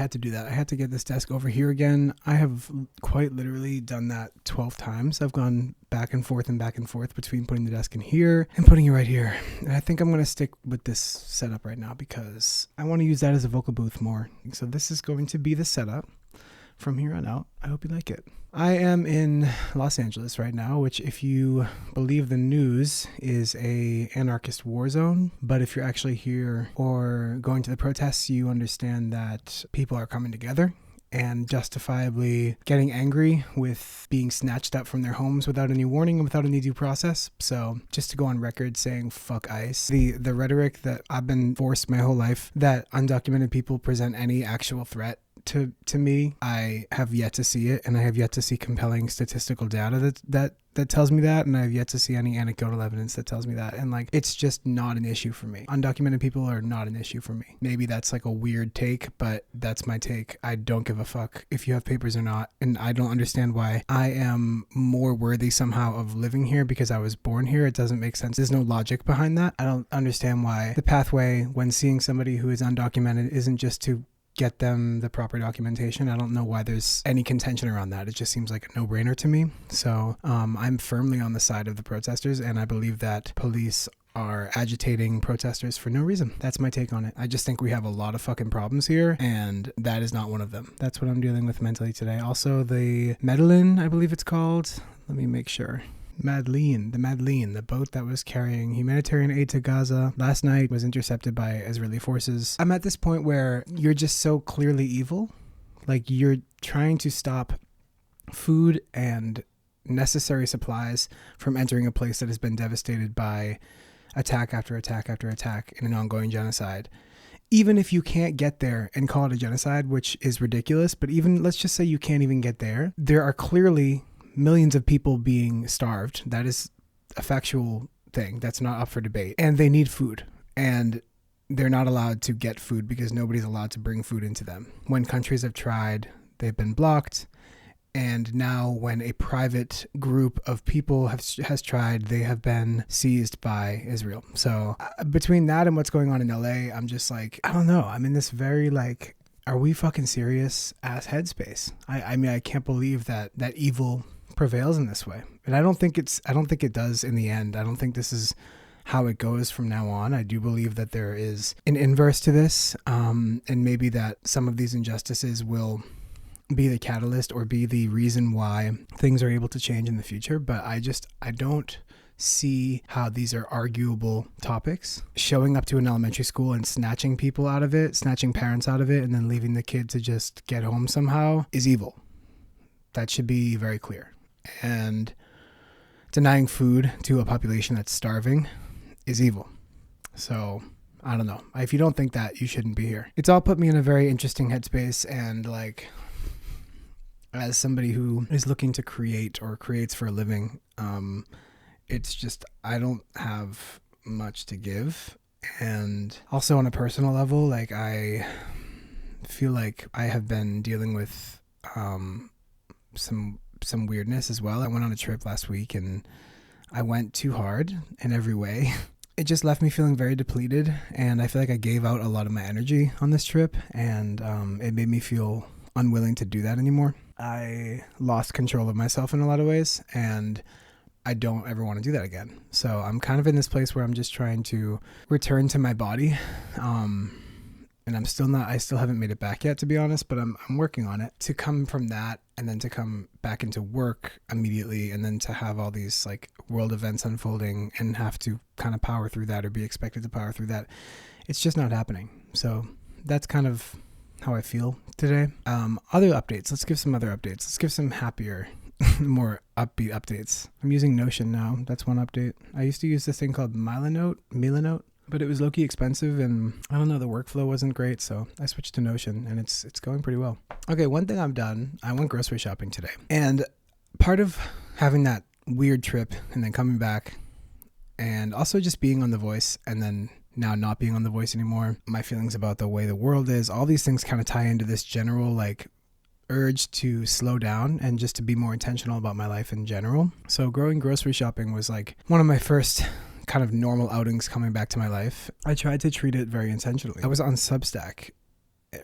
had to do that. I had to get this desk over here again. I have quite literally done that 12 times. I've gone back and forth between putting the desk in here and putting it right here. And I think I'm going to stick with this setup right now because I want to use that as a vocal booth more. So this is going to be the setup from here on out. I hope you like it. I am in Los Angeles right now, which, if you believe the news, is a anarchist war zone. But if you're actually here or going to the protests, you understand that people are coming together and justifiably getting angry with being snatched up from their homes without any warning and without any due process. So just to go on record saying fuck ICE, the rhetoric that I've been forced my whole life that undocumented people present any actual threat to me, I have yet to see it, and I have yet to see compelling statistical data that tells me that, and I have yet to see any anecdotal evidence that tells me that. And like, it's just not an issue for me. Undocumented people are not an issue for me. Maybe that's like a weird take, but that's my take. I don't give a fuck if you have papers or not, and I don't understand why I am more worthy somehow of living here because I was born here. It doesn't make sense. There's no logic behind that. I don't understand why the pathway when seeing somebody who is undocumented isn't just to get them the proper documentation. I don't know why there's any contention around that. It just seems like a no-brainer to me. So I'm firmly on the side of the protesters, and I believe that police are agitating protesters for no reason. That's my take on it. I just think we have a lot of fucking problems here, and that is not one of them. That's what I'm dealing with mentally today. Also, the Medellin, I believe it's called. Let me make sure. Madeleine, the boat that was carrying humanitarian aid to Gaza last night was intercepted by Israeli forces. I'm at this point where you're just so clearly evil. Like, you're trying to stop food and necessary supplies from entering a place that has been devastated by attack after attack after attack in an ongoing genocide. Even if you can't get there and call it a genocide, which is ridiculous, but even let's just say you can't even get there, there are clearly millions of people being starved. That is a factual thing. That's not up for debate. And they need food. And they're not allowed to get food because nobody's allowed to bring food into them. When countries have tried, they've been blocked. And now when a private group of people has tried, they have been seized by Israel. So between that and what's going on in LA, I'm just like, I don't know. I'm in this very like, are we fucking serious ass headspace? I mean, I can't believe that evil prevails in this way. And I don't think it does in the end. I don't think this is how it goes from now on. I do believe that there is an inverse to this, and maybe that some of these injustices will be the catalyst or be the reason why things are able to change in the future. But I don't see how these are arguable topics. Showing up to an elementary school and snatching people out of it, snatching parents out of it, and then leaving the kid to just get home somehow is evil. That should be very clear. And denying food to a population that's starving is evil. So I don't know. If you don't think that, you shouldn't be here. It's all put me in a very interesting headspace, and like, as somebody who is looking to create or creates for a living, it's just, I don't have much to give. And also on a personal level, like, I feel like I have been dealing with some weirdness as well. I went on a trip last week and I went too hard in every way. It just left me feeling very depleted, and I feel like I gave out a lot of my energy on this trip, and it made me feel unwilling to do that anymore. I lost control of myself in a lot of ways, and I don't ever want to do that again. So I'm kind of in this place where I'm just trying to return to my body. And I still haven't made it back yet, to be honest, but I'm working on it. To come from that and then to come back into work immediately, and then to have all these like world events unfolding and have to kind of power through that or be expected to power through that, it's just not happening. So that's kind of how I feel today. Other updates. Let's give some other updates. Let's give some happier, more upbeat updates. I'm using Notion now. That's one update. I used to use this thing called Milanote, but it was low-key expensive, and I don't know, the workflow wasn't great, so I switched to Notion, and it's going pretty well. Okay, one thing I've done, I went grocery shopping today, and part of having that weird trip and then coming back, and also just being on The Voice, and then now not being on The Voice anymore, my feelings about the way the world is, all these things kind of tie into this general, like, urge to slow down and just to be more intentional about my life in general. So going grocery shopping was like one of my first kind of normal outings coming back to my life. I tried to treat it very intentionally. I was on Substack,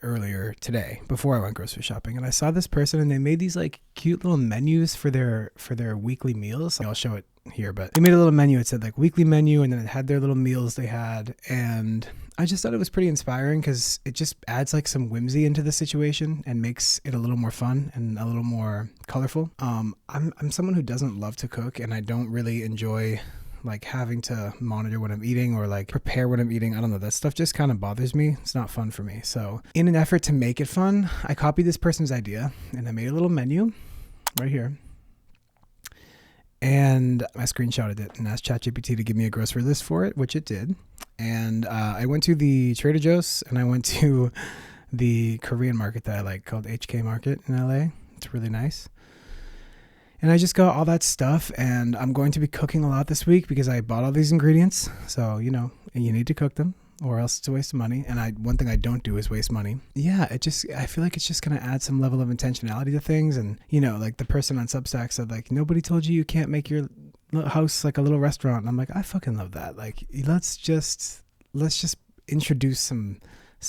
earlier today before I went grocery shopping, and I saw this person and they made these like cute little menus for their weekly meals. I'll show it here, but they made a little menu. It said like weekly menu, and then it had their little meals they had, and I just thought it was pretty inspiring because it just adds like some whimsy into the situation and makes it a little more fun and a little more colorful. I'm someone who doesn't love to cook, and I don't really enjoy like having to monitor what I'm eating or like prepare what I'm eating. I don't know, that stuff just kind of bothers me. It's not fun for me. So in an effort to make it fun, I copied this person's idea and I made a little menu right here. And I screenshotted it and asked ChatGPT to give me a grocery list for it, which it did. And I went to the Trader Joe's and I went to the Korean market that I like called HK Market in LA. It's really nice. And I just got all that stuff, and I'm going to be cooking a lot this week because I bought all these ingredients. So, you need to cook them or else it's a waste of money. And one thing I don't do is waste money. Yeah, I feel like it's just going to add some level of intentionality to things. And, like the person on Substack said, like, nobody told you can't make your house like a little restaurant. And I'm like, I fucking love that. Like, let's just introduce some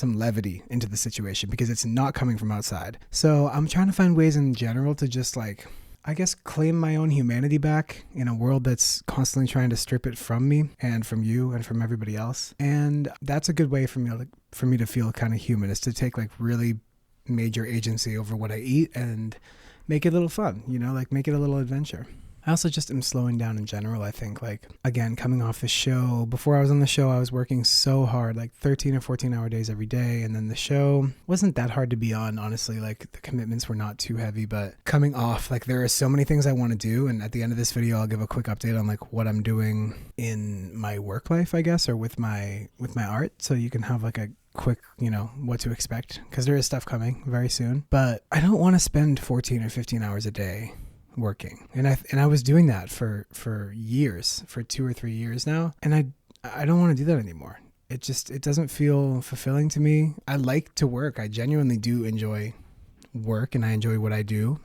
levity into the situation because it's not coming from outside. So I'm trying to find ways in general to just like, I guess, claim my own humanity back in a world that's constantly trying to strip it from me and from you and from everybody else. And that's a good way for me to feel kind of human, is to take like really major agency over what I eat and make it a little fun, like make it a little adventure. I also just am slowing down in general. I think, like, again, coming off the show, before I was on the show, I was working so hard, like 13 or 14-hour days every day. And then the show wasn't that hard to be on, honestly. Like, the commitments were not too heavy, but coming off, like, there are so many things I want to do. And at the end of this video, I'll give a quick update on like what I'm doing in my work life, I guess, or with my art. So you can have like a quick, what to expect, because there is stuff coming very soon. But I don't want to spend 14 or 15 hours a day working, and I was doing that for years, for 2 or 3 years now, and I don't want to do that anymore. It doesn't feel fulfilling to me. I like to work. I genuinely do enjoy work, and I enjoy what I do.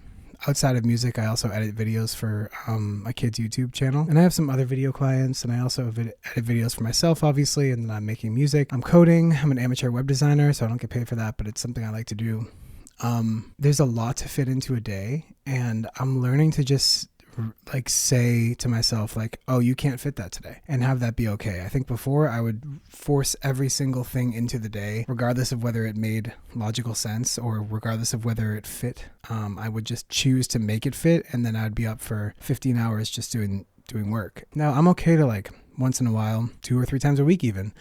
Outside of music, I also edit videos for my kid's YouTube channel, and I have some other video clients, and I also edit videos for myself, obviously, and then I'm making music. I'm coding. I'm an amateur web designer, so I don't get paid for that, but it's something I like to do. There's a lot to fit into a day, and I'm learning to just like say to myself, like, oh, you can't fit that today, and have that be okay. I think before I would force every single thing into the day, regardless of whether it made logical sense or regardless of whether it fit. I would just choose to make it fit, and then I'd be up for 15 hours just doing work. Now, I'm okay to like once in a while, 2 or 3 times a week even,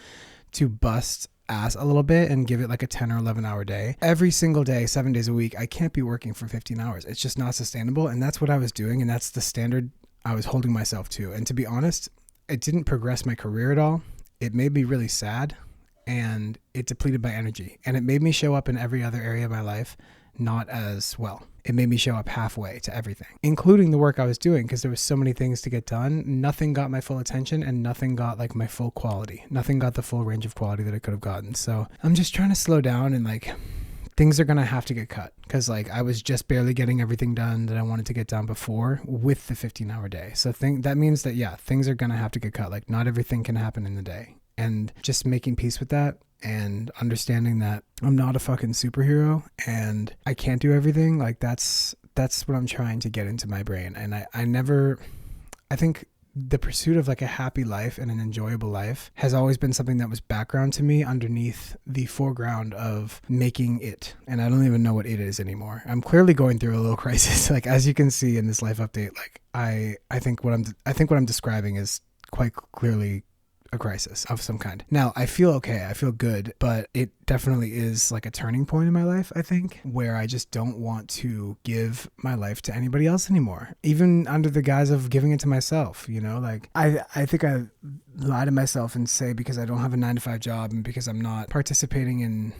to bust ass a little bit and give it like a 10 or 11 hour day. Every single day, 7 days a week, I can't be working for 15 hours. It's just not sustainable. And that's what I was doing. And that's the standard I was holding myself to. And to be honest, it didn't progress my career at all. It made me really sad, and it depleted my energy. And it made me show up in every other area of my life not as well. It made me show up halfway to everything, including the work I was doing, because there was so many things to get done. Nothing got my full attention, and nothing got like my full quality. Nothing got the full range of quality that it could have gotten. So I'm just trying to slow down, and like things are going to have to get cut, because like I was just barely getting everything done that I wanted to get done before with the 15-hour day. So that means that, yeah, things are going to have to get cut. Like not everything can happen in the day, and just making peace with that and understanding that I'm not a fucking superhero and I can't do everything. Like that's what I'm trying to get into my brain. And I think the pursuit of like a happy life and an enjoyable life has always been something that was background to me underneath the foreground of making it. And I don't even know what it is anymore. I'm clearly going through a little crisis. Like, as you can see in this life update, like I think what I'm describing is quite clearly a crisis of some kind. Now, I feel okay. I feel good, but it definitely is like a turning point in my life, I think, where I just don't want to give my life to anybody else anymore, even under the guise of giving it to myself, like I think I lie to myself and say, because I don't have a 9-to-5 job and because I'm not participating in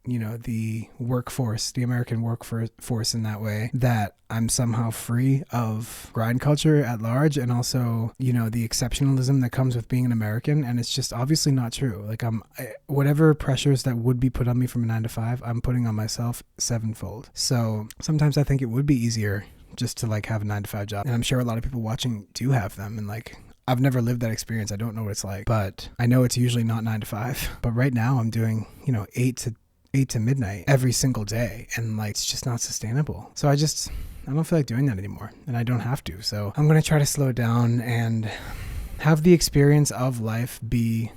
the workforce, the American workforce in that way, that I'm somehow free of grind culture at large, and also, the exceptionalism that comes with being an American. And it's just obviously not true. Like whatever pressures that would be put on me from a 9-to-5, I'm putting on myself 7-fold. So sometimes I think it would be easier just to like have a 9-to-5 job. And I'm sure a lot of people watching do have them. And like, I've never lived that experience. I don't know what it's like, but I know it's usually not 9-to-5. But right now I'm doing, 8 8 to midnight every single day. And like, it's just not sustainable. So I don't feel like doing that anymore, and I don't have to. So I'm going to try to slow it down and have the experience of life be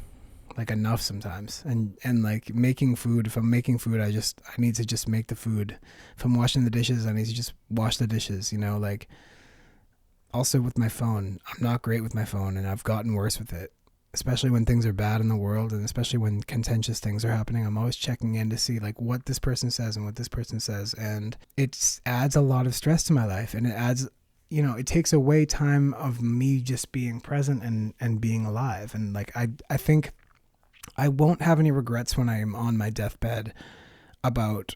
like enough sometimes. And like making food, if I'm making food, I need to just make the food. If I'm washing the dishes, I need to just wash the dishes, like also with my phone. I'm not great with my phone, and I've gotten worse with it, especially when things are bad in the world, and especially when contentious things are happening. I'm always checking in to see like what this person says and what this person says. And it adds a lot of stress to my life, and it adds, it takes away time of me just being present and being alive. And like, I think I won't have any regrets when I am on my deathbed about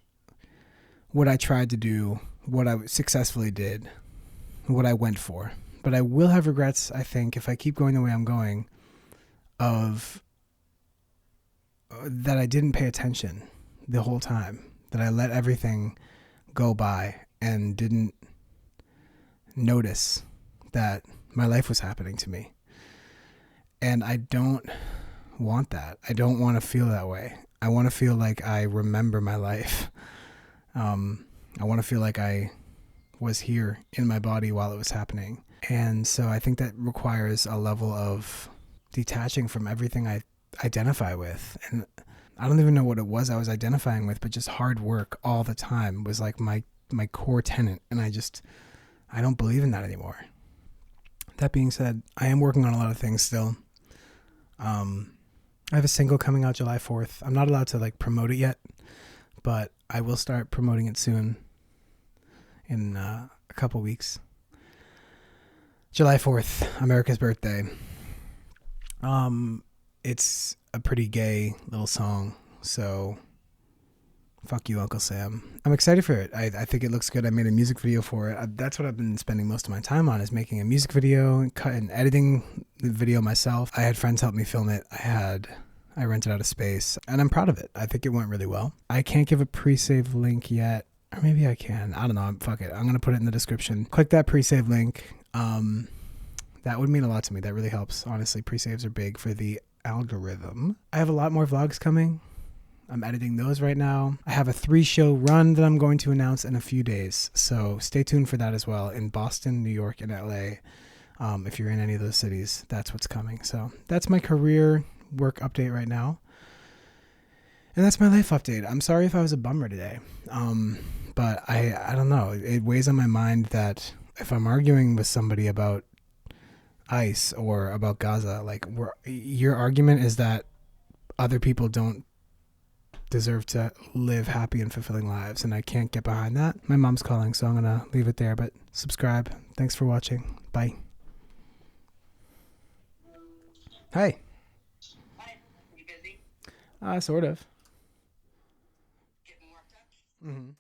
what I tried to do, what I successfully did, what I went for. But I will have regrets, I think, if I keep going the way I'm going, of that I didn't pay attention the whole time, that I let everything go by and didn't notice that my life was happening to me. And I don't want that. I don't want to feel that way. I want to feel like I remember my life. I want to feel like I was here in my body while it was happening. And so I think that requires a level of detaching from everything I identify with. And I don't even know what it was I was identifying with, but just hard work all the time was like my core tenet. And I don't believe in that anymore. That being said, I am working on a lot of things still. I have a single coming out July 4th. I'm not allowed to like promote it yet, but I will start promoting it soon in a couple weeks. July 4th, America's birthday. It's a pretty gay little song, so fuck you, Uncle Sam. I'm excited for it. I think it looks good. I made a music video for it. That's what I've been spending most of my time on, is making a music video and editing the video myself. I had friends help me film it. I rented out a space, and I'm proud of it. I think it went really well. I can't give a pre-save link yet, or maybe I can. I don't know. Fuck it. I'm going to put it in the description. Click that pre-save link. That would mean a lot to me. That really helps. Honestly, pre-saves are big for the algorithm. I have a lot more vlogs coming. I'm editing those right now. I have a 3-show run that I'm going to announce in a few days. So stay tuned for that as well, in Boston, New York, and LA. If you're in any of those cities, that's what's coming. So that's my career work update right now. And that's my life update. I'm sorry if I was a bummer today. But I don't know. It weighs on my mind that if I'm arguing with somebody about ICE or about Gaza, like your argument is that other people don't deserve to live happy and fulfilling lives, and I can't get behind that. My mom's calling, so I'm gonna leave it there, but subscribe. Thanks for watching. Bye. Hi. Hi. You busy? Sort of. Getting worked up? Mm-hmm.